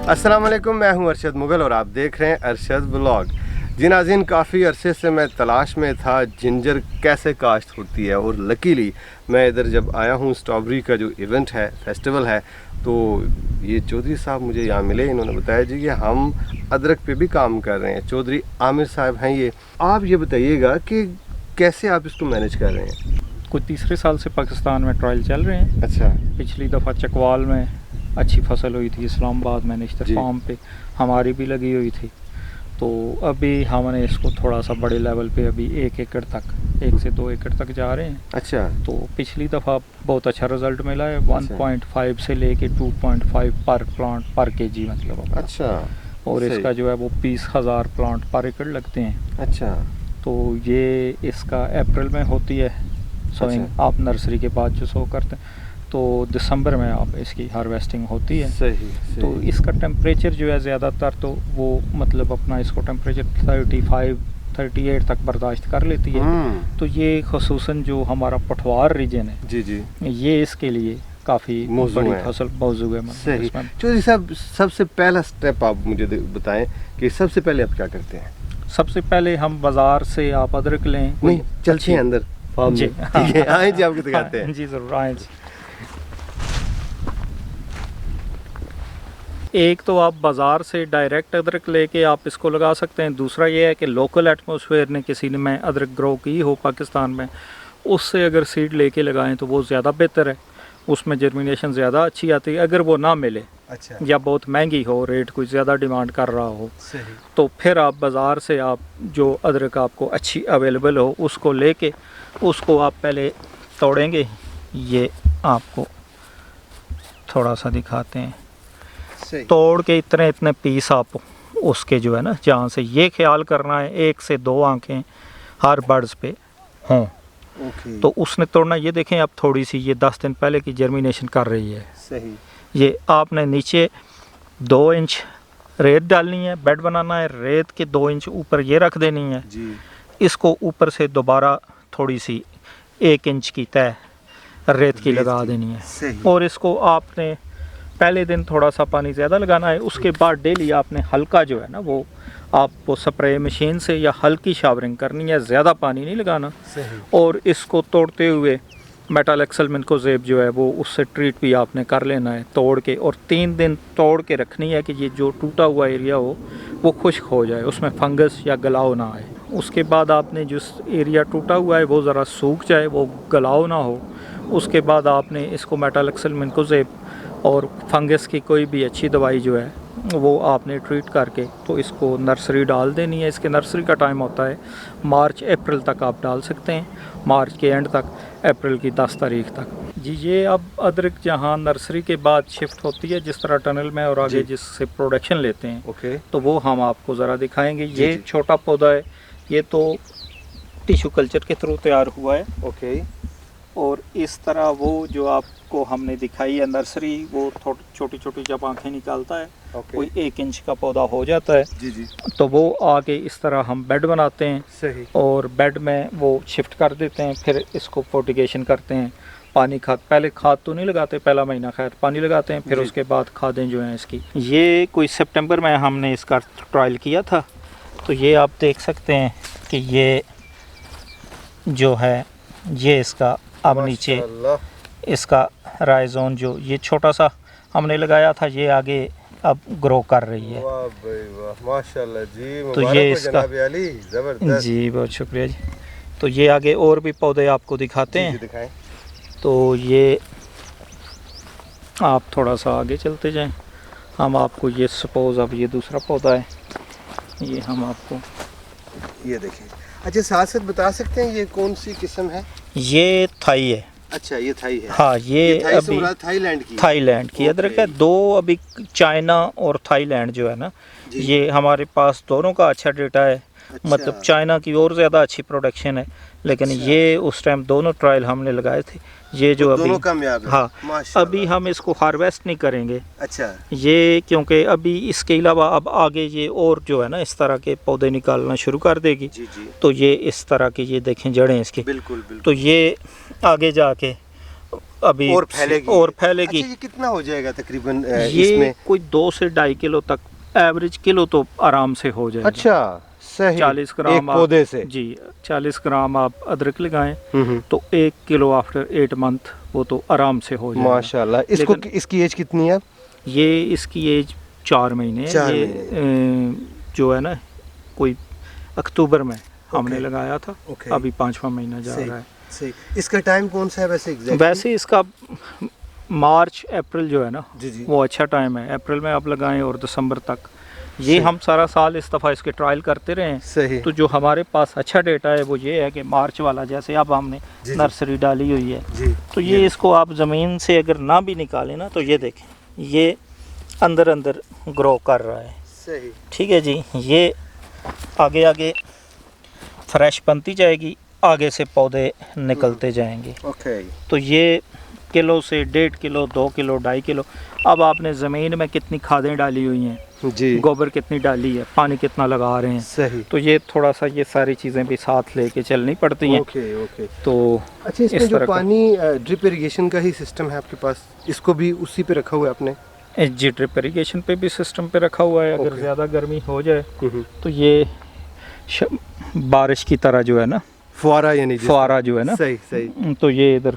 अस्सलाम वालेकुम, मैं हूं अरशद मुगल और आप देख रहे हैं अरशद ब्लॉग। जी नाज़रीन, काफ़ी अरसे से मैं तलाश में था जिंजर कैसे काश्त होती है और लकीली मैं इधर जब आया हूं, स्ट्रॉबेरी का जो इवेंट है, फेस्टिवल है, तो ये चौधरी साहब मुझे यहाँ मिले। इन्होंने बताया जी कि हम अदरक पे भी काम कर रहे हैं। चौधरी आमिर साहब हैं ये। आप ये बताइएगा कि कैसे आप इसको मैनेज कर रहे हैं? कुछ तीसरे साल से पाकिस्तान में ट्रायल चल रहे हैं। अच्छा। पिछली दफ़ा चकवाल में अच्छी फसल हुई थी, इस्लामाबाद में निश्चित फार्म पे हमारी भी लगी हुई थी। तो अभी हमने इसको थोड़ा सा बड़े लेवल पे अभी 1 एकड़ तक, 1 से 2 एकड़ तक जा रहे हैं। अच्छा। तो पिछली दफ़ा बहुत अच्छा रिज़ल्ट मिला है। 1.5 से लेके 2.5 पर प्लांट पर केजी मतलब। अच्छा। और इसका जो है वो 20,000 प्लांट पर एकड़ लगते हैं। अच्छा। तो ये इसका अप्रैल में होती है सोइंग। अच्छा। आप नर्सरी के बाद जो सो करते हैं तो दिसंबर में आप इसकी हार्वेस्टिंग होती है। सही। तो इसका टेम्परेचर जो है ज़्यादातर तो वो मतलब अपना इसको टेम्परेचर 35-38 तक बर्दाश्त कर लेती है। तो ये ख़ुसूसन जो हमारा पठवार रीजन है, जी जी, ये इसके लिए काफ़ी बड़ी फसल मौजू है। सही। चौधरी साहब, सबसे पहला स्टेप आप मुझे बताएं कि सबसे पहले आप क्या करते हैं? सबसे पहले हम बाज़ार से आप अदरक लें। नहीं, चलते हैं अंदर फार्म में। ठीक है, आए जी, आपको दिखाते हैं। जी ज़रूर, आए जी। एक तो आप बाज़ार से डायरेक्ट अदरक लेके आप इसको लगा सकते हैं। दूसरा ये है कि लोकल एटमॉस्फेयर ने किसी ने में अदरक ग्रो की हो पाकिस्तान में, उससे अगर सीड लेके लगाएं तो वो ज़्यादा बेहतर है। उसमें जर्मिनेशन ज़्यादा अच्छी आती है। अगर वो ना मिले, अच्छा, या बहुत महंगी हो, रेट कुछ ज़्यादा डिमांड कर रहा हो, सही, तो फिर आप बाज़ार से आप जो अदरक आपको अच्छी अवेलेबल हो उसको लेके उसको आप पहले तोड़ेंगे। ये आपको थोड़ा सा दिखाते हैं। तोड़ के इतने पीस आप उसके जो है ना, जहाँ से ये ख्याल करना है 1 से 2 आंखें हर बर्ड्स पे हों। तो उसने तोड़ना, ये देखें आप, थोड़ी सी ये 10 दिन पहले की जर्मिनेशन कर रही है। सही। ये आपने नीचे 2 इंच रेत डालनी है, बेड बनाना है, रेत के 2 इंच ऊपर ये रख देनी है जी। इसको ऊपर से दोबारा थोड़ी सी 1 इंच की तय रेत की लगा देनी है। सही। और इसको आपने पहले दिन थोड़ा सा पानी ज़्यादा लगाना है। उसके बाद डेली आपने हल्का जो है ना, वो आपको स्प्रे मशीन से या हल्की शावरिंग करनी है, ज़्यादा पानी नहीं लगाना। सही। और इसको तोड़ते हुए मेटल एक्सल मिनकोजेब जो है वो उससे ट्रीट भी आपने कर लेना है तोड़ के। और 3 दिन तोड़ के रखनी है कि ये जो टूटा हुआ एरिया हो वो खुश्क हो जाए, उसमें फंगस या गलाव ना आए। उसके बाद आपने जिस एरिया टूटा हुआ है वो ज़रा सूख जाए, वो गलाव ना हो, उसके बाद आपने इसको मेटल एक्सल मिनकोजेब और फंगस की कोई भी अच्छी दवाई जो है वो आपने ट्रीट करके तो इसको नर्सरी डाल देनी है। इसके नर्सरी का टाइम होता है मार्च अप्रैल तक आप डाल सकते हैं, मार्च के एंड तक, अप्रैल की 10 तारीख तक। जी, ये अब अदरक जहाँ नर्सरी के बाद शिफ्ट होती है जिस तरह टनल में और आगे जिससे प्रोडक्शन लेते हैं, ओके, तो वो हम आपको ज़रा दिखाएंगे। ये छोटा पौधा है, ये तो टिश्यू कल्चर के थ्रू तैयार हुआ है। ओके। और इस तरह वो जो आपको हमने दिखाई है नर्सरी, वो छोटी छोटी जब आँखें निकालता है, कोई 1 इंच का पौधा हो जाता है। जी जी। तो वो आगे इस तरह हम बेड बनाते हैं। सही। और बेड में वो शिफ्ट कर देते हैं, फिर इसको फोर्टिगेशन करते हैं। पानी खाद, पहले खाद तो नहीं लगाते, पहला महीना खैर पानी लगाते हैं, फिर उसके बाद खादें जो हैं इसकी। ये कोई सितंबर में हमने इसका ट्रायल किया था। तो ये आप देख सकते हैं कि ये जो है, ये इसका अब नीचे इसका राइजोन जो ये छोटा सा हमने लगाया था, ये आगे अब ग्रो कर रही है। वाह भाई वाह, माशाल्लाह जी। तो ये इसका जबरदस्त जी, बहुत शुक्रिया जी। तो ये आगे और भी पौधे आपको दिखाते हैं। दिखाएं। तो ये आप थोड़ा सा आगे चलते जाएं, हम आपको ये सपोज अब ये दूसरा पौधा है, ये हम आपको ये देखें। अच्छा, साथ साथ बता सकते हैं ये कौन सी किस्म है? ये थाई है। अच्छा, ये थाई है। हाँ, ये अभी थाईलैंड की अदरक है। 2 अभी चाइना और थाईलैंड जो है ना, ये हमारे पास दोनों का अच्छा डेटा है। अच्छा। मतलब चाइना की और ज़्यादा अच्छी प्रोडक्शन है, लेकिन अच्छा। ये उस टाइम दोनों ट्रायल हमने लगाए थे। ये जो अभी दोनों कामयाब है। हाँ, अभी हम इसको हार्वेस्ट नहीं करेंगे। अच्छा। ये क्योंकि अभी इसके अलावा अब आगे ये और जो है ना इस तरह के पौधे निकालना शुरू कर देगी। जी। तो ये इस तरह की, ये देखें जड़ें इसकी, बिल्कुल। तो ये आगे जाके अभी और फैलेगी। और फैलेगी। अच्छा, ये कितना हो जाएगा तकरीबन ये इसमें? कोई 2 से 2.5 किलो तक, एवरेज किलो तो आराम से हो जाएगा। अच्छा, सही। 40 ग्राम एक पौधे से? जी 40 ग्राम आप अदरक लगाएं हम्म। तो 1 किलो आफ्टर 8 मंथ वो तो आराम से हो जाएगा। माशाल्लाह। इसको लेकिन इसकी एज कितनी है? ये इसकी एज 4 महीने है। 4 ये जो है ना, कोई अक्टूबर में हमने ओके। लगाया था। ओके। अभी 5वां महीना जा रहा है। सही। इसका टाइम कौन सा है वैसे एग्जैक्ट? वैसे इसका मार्च अप्रैल जो है ना, जी जी। वो अच्छा टाइम है। अप्रैल में आप लगाएं और दिसंबर तक। ये सही। हम सारा साल इस दफ़ा इसके ट्रायल करते रहे हैं। सही। तो जो हमारे पास अच्छा डेटा है वो ये है कि मार्च वाला, जैसे अब हमने जी, जी। नर्सरी डाली हुई है, जी। तो ये इसको आप ज़मीन से अगर ना भी निकालें ना, तो ये देखें, ये अंदर अंदर ग्रो कर रहा है। सही। ठीक है जी। ये आगे आगे फ्रेश बनती जाएगी, आगे से पौधे निकलते जाएंगे। ओके। तो ये किलो से 1.5 किलो, 2 किलो, 2.5 किलो। अब आपने ज़मीन में कितनी खादें डाली हुई हैं, जी। गोबर कितनी डाली है, पानी कितना लगा रहे हैं, सही। तो ये थोड़ा सा ये सारी चीज़ें भी साथ लेके चलनी पड़ती हैं। Okay okay. तो अच्छा, इसमें इस जो तरह का। पानी ड्रिप इरिगेशन का ही सिस्टम है आपके पास, इसको भी उसी पे रखा हुआ है आपने? जी ड्रिप इरीगेशन पे भी सिस्टम पे रखा हुआ है। अगर ओके। ज़्यादा गर्मी हो जाए तो ये बारिश की तरह जो है ना, फुआरा, यानी फुआरा जो है ना, सही सही। तो ये इधर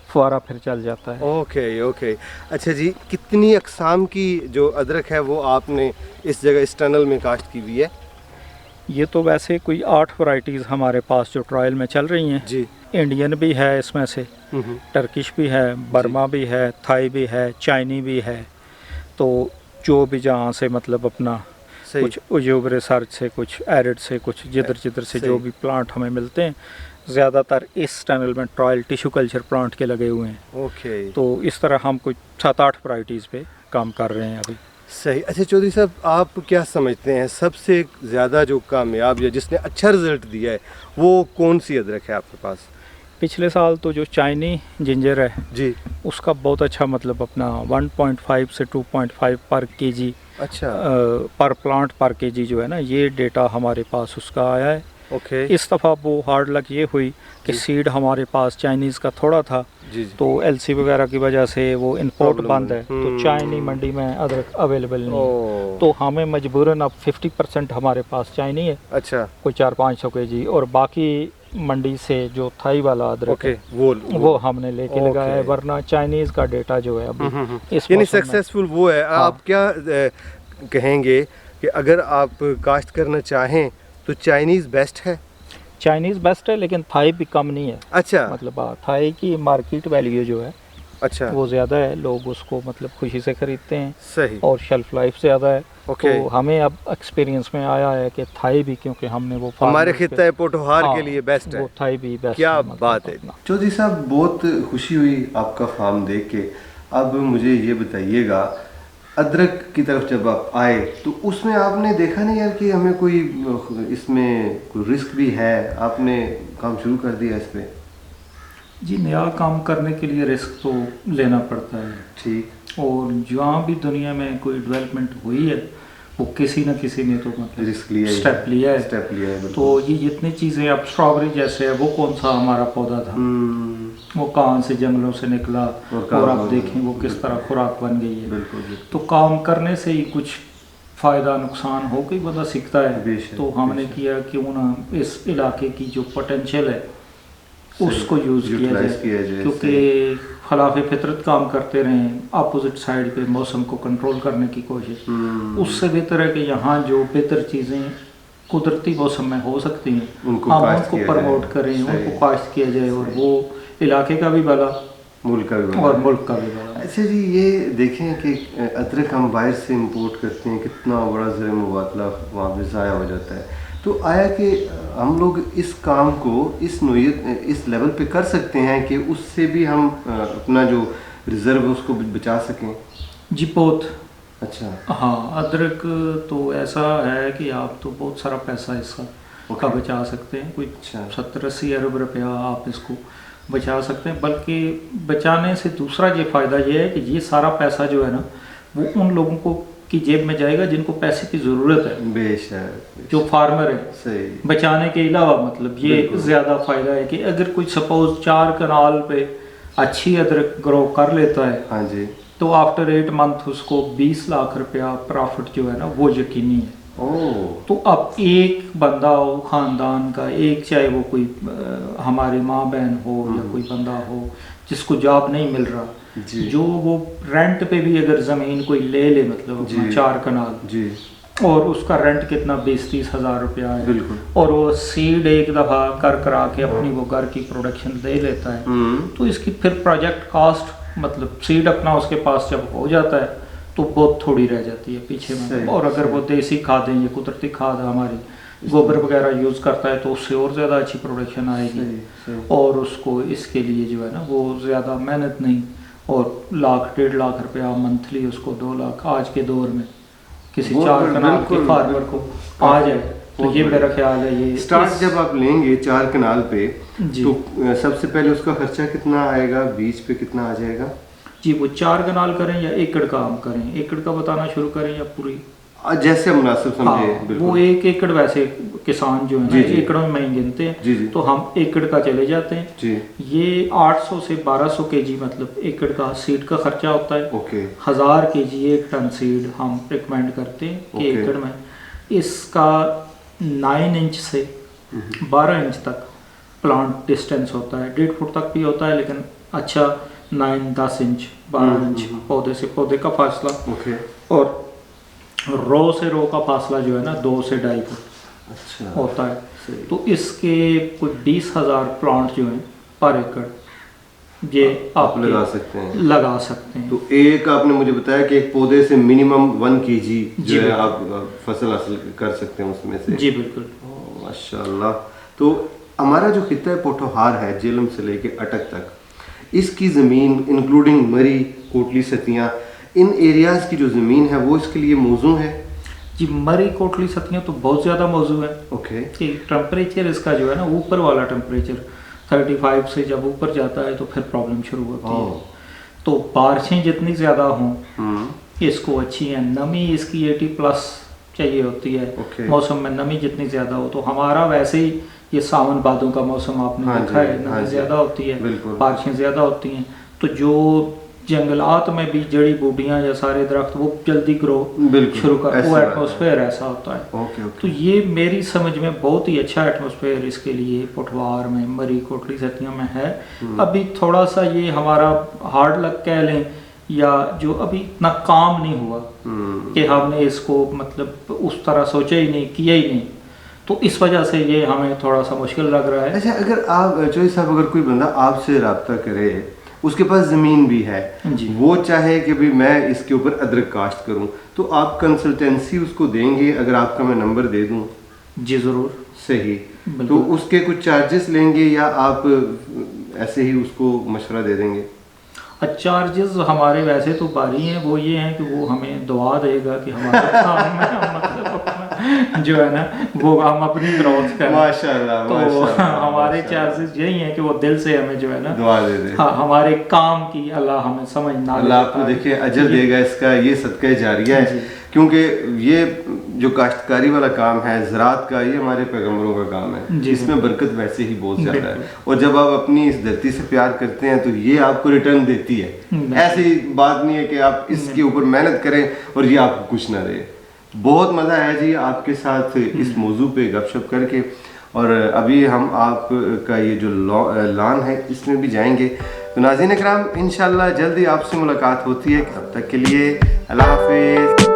फुआरा फिर चल जाता है। Okay okay. अच्छा जी, कितनी अक़साम की जो अदरक है वो आपने इस जगह इस टनल में काश्त की हुई है? ये तो वैसे कोई 8 वैरायटीज़ हमारे पास जो ट्रायल में चल रही हैं। जी। इंडियन भी है इसमें से, टर्किश भी है, बर्मा भी है, थाई भी है, चाइनी भी है। तो जो भी जहाँ से मतलब अपना सही। कुछ उद्योग रिसर्च से, कुछ एरिड से, कुछ जिधर जिधर से जो सही। भी प्लांट हमें मिलते हैं, ज़्यादातर इस टनल में ट्रायल टिश्यू कल्चर प्लांट के लगे हुए हैं। ओके। तो इस तरह हम कुछ 7-8 वैरायटीज़ पे काम कर रहे हैं अभी। सही। अच्छा चौधरी साहब, आप क्या समझते हैं सबसे ज़्यादा जो कामयाब या जिसने अच्छा रिजल्ट दिया है वो कौन सी अदरक है आपके पास? पिछले साल तो जो चाइनी जिंजर है जी। उसका बहुत अच्छा मतलब अपना 1.5 से 2.5 पर केजी, अच्छा। पर प्लांट पर केजी जो है ना, ये डेटा हमारे पास उसका आया है। ओके। इस दफ़ा वो हार्ड लक ये हुई कि जी। सीड हमारे पास चाइनीज़ का थोड़ा था, जी जी। तो एलसी वगैरह की वजह से वो इंपोर्ट Problem बंद है। है। तो चाइनी मंडी में अदरक अवेलेबल नहीं है। ओ। तो हमें मजबूरन अब 50% हमारे पास चाइनी है, अच्छा। कोई 400-500 केजी, और बाकी मंडी से जो थाई वाला अदरक ओके। है वो हमने लेके ओके। लगाया है। वरना चाइनीज़ का डेटा जो है अभी इस यानी मौसम में- सक्सेसफुल वो है। हाँ। आप क्या कहेंगे कि अगर आप काश्त करना चाहें तो चाइनीज़ बेस्ट है? चाइनीज़ बेस्ट है, लेकिन थाई भी कम नहीं है। अच्छा। मतलब थाई की मार्केट वैल्यू जो है अच्छा। वो ज़्यादा है, लोग उसको मतलब खुशी से ख़रीदते हैं, सही। और शेल्फ लाइफ ज़्यादा है। ओके। तो हमें अब एक्सपीरियंस में आया है कि थाई भी, क्योंकि हमने वो हमारे farmers खिता है पोटोहार हाँ, के लिए बेस्ट है। वो थाई भी बेस्ट क्या है, मतलब बात है अपना। चौधरी साहब, बहुत खुशी हुई आपका फार्म देख के। अब मुझे ये बताइएगा, अदरक की तरफ जब आप आए तो उसमें आपने देखा नहीं यार कि हमें कोई इसमें कोई रिस्क भी है? आपने काम शुरू कर दिया इस पे? जी, नया काम करने के लिए रिस्क तो लेना पड़ता है। ठीक। और जहाँ भी दुनिया में कोई डेवलपमेंट हुई है, वो किसी न किसी ने तो मतलब रिस्क लिया, स्टेप लिया है। स्टेप लिया है। तो ये जितनी चीज़ें, अब स्ट्रॉबेरी जैसे है, वो कौन सा हमारा पौधा था, वो कहाँ से जंगलों से निकला, और आप देखें वो किस तरह खुराक बन गई है। बिल्कुल। तो काम करने से ही कुछ फ़ायदा नुकसान हो के बंदा सीखता है। बेशक, तो हमने बेशक। किया क्यों ना इस इलाके की जो पोटेंशियल है उसको यूज़ किया यूटिलाइज जाए, किया जाए। क्योंकि खिलाफ फितरत काम करते रहें, अपोजिट साइड पे मौसम को कंट्रोल करने की कोशिश, उससे बेहतर है कि यहाँ जो बेहतर चीज़ें कुदरती मौसम में हो सकती हैं उनको हम काश्त उनको किया प्रमोट जाए। करें, सही। उनको काश्त किया जाए, और वो इलाके का भी भला मुल्क का भी और बना। मुल्क का भी भला। अच्छा जी, ये देखें कि अदरक हम बाहर से इंपोर्ट करते हैं, कितना बड़ा ज़र मुबादला वहाँ पे ज़ाया हो जाता है। तो आया कि हम लोग इस काम को इस नोयत, इस लेवल पे कर सकते हैं कि उससे भी हम अपना जो रिज़र्व है उसको बचा सकें? जी बहुत। अच्छा। हाँ, अदरक तो ऐसा है कि आप तो बहुत सारा पैसा इसका का बचा सकते हैं। कोई 70-80 अरब रुपया आप इसको बचा सकते हैं। बल्कि बचाने से दूसरा ये फ़ायदा ये है कि ये सारा पैसा जो है ना, वो उन लोगों को की जेब में जाएगा जिनको पैसे की ज़रूरत है, बेशक, जो फार्मर है। सही। बचाने के अलावा मतलब ये ज़्यादा फ़ायदा है कि अगर कोई सपोज़ 4 कनाल पे अच्छी अदरक ग्रो कर लेता है हाँ जी। तो आफ्टर 8 मंथ उसको 20 लाख रुपया प्रॉफिट जो है ना वो यकीनी है। ओह। तो अब एक बंदा हो ख़ानदान का, एक चाहे वो कोई हमारी माँ बहन हो या कोई बंदा हो जिसको जॉब नहीं मिल रहा, जी। जो वो रेंट पे भी अगर ज़मीन कोई ले ले, मतलब जी। 4 कनाल जी। और उसका रेंट कितना 20-30 हज़ार रुपया है, बिल्कुल। और और वो सीड एक दफ़ा कर करा के अपनी वो घर की प्रोडक्शन दे लेता है, तो इसकी फिर प्रोजेक्ट कास्ट मतलब सीड अपना उसके पास जब हो जाता है तो बहुत थोड़ी रह जाती है पीछे में। और अगर वो देसी खादें या कुदरती खाद हमारी गोबर वगैरह यूज़ करता है तो उससे और ज़्यादा अच्छी प्रोडक्शन आएगी। और उसको इसके लिए जो है ना वो ज़्यादा मेहनत नहीं, और 1-1.5 लाख रुपया मंथली उसको 2 लाख आज के दौर में किसी 4 कनाल के फार्मर को आ जाए, तो ये मेरा ख्याल है। ये स्टार्ट जब आप लेंगे 4 कनाल पे जी। तो सबसे पहले उसका खर्चा कितना आएगा, बीज पे कितना आ जाएगा? जी, वो 4 कनाल करें या एकड़ का हम करें, एकड़ का बताना शुरू करें या पूरी? जैसे मुनासिब समझे। हाँ, वो 1 एकड़ वैसे किसान जो है ना एकड़ों में ही गिनते हैं। जी जी। तो हम एकड़ का चले जाते हैं जी। ये 800 से 1200 केजी मतलब एकड़ का सीड का खर्चा होता है। ओके। 1000 केजी 1 टन सीड हम रिकमेंड करते हैं कि एकड़ में। इसका 9 इंच से 12 इंच तक प्लांट डिस्टेंस होता है, 1.5 फुट तक भी होता है, लेकिन अच्छा 9-10 इंच 12 इंच पौधे से पौधे का फासला। ओके। और रो से रो का फासला जो है ना 2 से 2.5 फुट अच्छा होता है। तो इसके कोई 20,000 प्लांट जो हैं पर एकड़ ये आप लगा सकते हैं। तो एक आपने मुझे बताया कि एक पौधे से मिनिमम 1 केजी जो है आप फसल हासिल कर सकते हैं उसमें से। जी बिल्कुल। माशाल्लाह। तो हमारा जो खित्ता है पोठोहार है, जेलम से लेके अटक तक, इसकी ज़मीन इंक्लूडिंग मरी, कोटली, सतियाँ, इन एरियाज़ की जो ज़मीन है वो इसके लिए मौजू है? जी, मरी कोटली सतियाँ तो बहुत ज़्यादा मौजू है। ओके। कि टेम्परेचर इसका जो है ना ऊपर वाला टेम्परेचर 35 से जब ऊपर जाता है तो फिर प्रॉब्लम शुरू होती है। तो बारिशें जितनी ज़्यादा हों इसको अच्छी है, नमी इसकी 80+ चाहिए होती है। मौसम में नमी जितनी ज़्यादा हो, तो हमारा वैसे ही ये सावन भादों का मौसम आपने देखा है, नमी ज़्यादा होती है, बारिशें ज़्यादा होती हैं, तो जो जंगलात में भी जड़ी बूटियाँ या सारे दरख्त वो जल्दी ग्रो शुरू कर, वो एटमॉस्फेयर ऐसा होता है। तो ये मेरी समझ में बहुत ही अच्छा एटमॉस्फेयर इसके लिए पोठवार में, मरी, कोटली, सतियाँ में है। अभी थोड़ा सा ये हमारा हार्ड लक कह लें या जो अभी इतना काम नहीं हुआ कि हमने इसको मतलब उस तरह सोचा ही नहीं, किया ही नहीं, तो इस वजह से ये हमें थोड़ा सा मुश्किल लग रहा है। अच्छा, अगर आप चौधरी साहब, अगर कोई बंदा आपसे रब्ता करे, उसके पास ज़मीन भी है, वो चाहे कि भाई मैं इसके ऊपर अदरक काश्त करूं, तो आप कंसल्टेंसी उसको देंगे अगर आपका मैं नंबर दे दूं? जी ज़रूर। सही। तो उसके कुछ चार्जेस लेंगे या आप ऐसे ही उसको मशवरा दे देंगे? चार्जेस हमारे वैसे तो भारी हैं, वो ये हैं कि वो हमें दुआ देगा कि हमारे काम में मतलब जो है ना वो हम अपनी ग्रोथ करें। माशाल्लाह, तो माशाल्लाह, हमारे चार्जेस यही हैं कि वो दिल से हमें जो है ना दुआ दे दे। हाँ, हमारे काम की अल्लाह हमें समझना, अल्लाह आपको देखिए अजर देगा इसका, ये सदका जारिया है। क्योंकि ये जो काश्तकारी वाला काम है, ज़राअत का, ये हमारे पैगम्बरों का काम है, इसमें बरकत वैसे ही बहुत ज़्यादा है। और जब आप अपनी इस धरती से प्यार करते हैं तो ये आपको रिटर्न देती है। ऐसी बात नहीं है कि आप इसके ऊपर मेहनत करें और ये आपको कुछ ना दे। बहुत मज़ा आया जी आपके साथ इस मौजू पे गपशप करके। और अभी हम आपका ये जो लॉन है इसमें भी जाएंगे। तो नाज़रीन इकराम, इंशाल्लाह जल्दी आपसे मुलाकात होती है। तब तक के लिए अल्लाह हाफिज़।